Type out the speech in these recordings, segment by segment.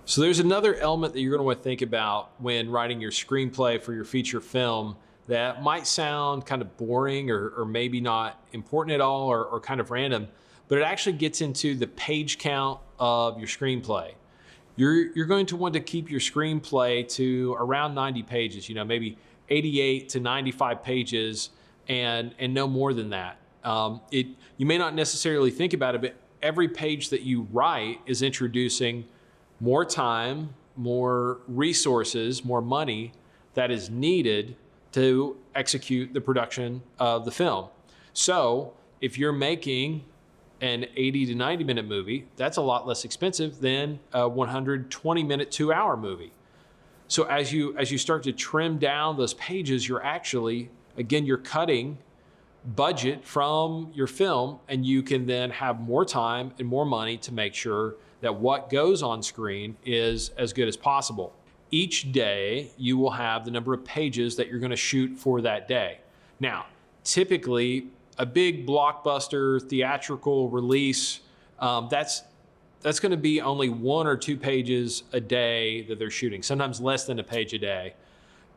So there's another element that you're going to want to think about when writing your screenplay for your feature film that might sound kind of boring or maybe not important at all or kind of random, but it actually gets into the page count of your screenplay. You're going to want to keep your screenplay to around 90 pages, maybe 88 to 95 pages and no more than that. You may not necessarily think about it, but every page that you write is introducing more time, more resources, more money that is needed to execute the production of the film. So if you're making an 80 to 90 minute movie, that's a lot less expensive than a 120 minute, 2-hour movie. So as you start to trim down those pages, you're cutting budget from your film, and you can then have more time and more money to make sure that what goes on screen is as good as possible. Each day, you will have the number of pages that you're going to shoot for that day. Now, typically, a big blockbuster theatrical release, that's going to be only 1 or 2 pages a day that they're shooting, sometimes less than a page a day,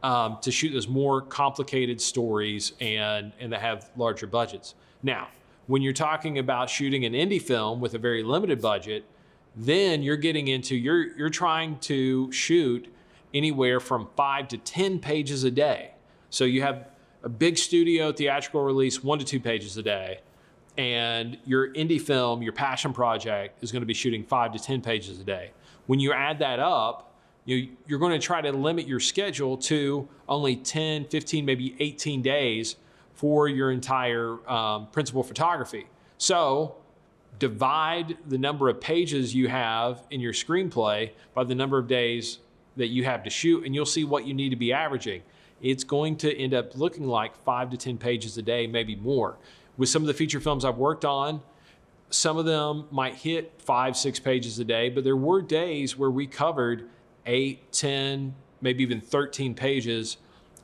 to shoot those more complicated stories and that have larger budgets. Now, when you're talking about shooting an indie film with a very limited budget, then you're getting into, you're trying to shoot anywhere from 5 to 10 pages a day. So you have a big studio theatrical release, 1 to 2 pages a day, and your indie film, your passion project, is going to be shooting 5 to 10 pages a day. When you add that up, you're going to try to limit your schedule to only 10, 15, maybe 18 days for your entire principal photography. So divide the number of pages you have in your screenplay by the number of days that you have to shoot, and you'll see what you need to be averaging. It's going to end up looking like 5 to 10 pages a day, maybe more. With some of the feature films I've worked on, some of them might hit 5, 6 pages a day, but there were days where we covered 8, 10, maybe even 13 pages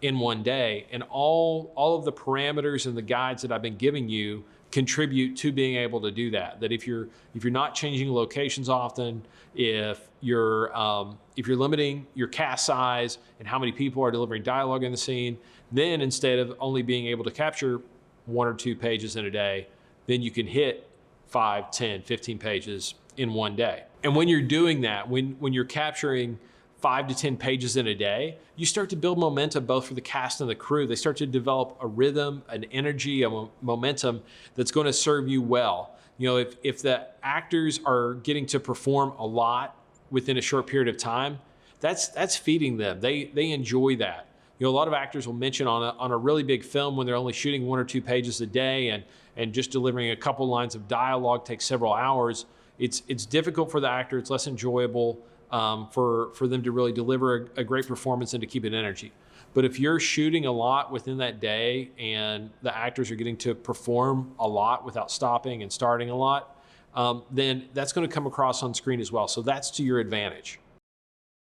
in one day. And all of the parameters and the guides that I've been giving you contribute to being able to do that. That if you're not changing locations often, if you're limiting your cast size and how many people are delivering dialogue in the scene, then instead of only being able to capture 1 or 2 pages in a day, then you can hit 5, 10, 15 pages in one day. And when you're doing that, when you're capturing 5 to 10 pages in a day, you start to build momentum both for the cast and the crew. They start to develop a rhythm, an energy, a momentum that's going to serve you well. If the actors are getting to perform a lot within a short period of time, that's feeding them. They enjoy that. A lot of actors will mention on a really big film when they're only shooting 1 or 2 pages a day and just delivering a couple lines of dialogue takes several hours. It's difficult for the actor. It's less enjoyable for them to really deliver a great performance and to keep it energy. But if you're shooting a lot within that day and the actors are getting to perform a lot without stopping and starting a lot, then that's going to come across on screen as well. So that's to your advantage.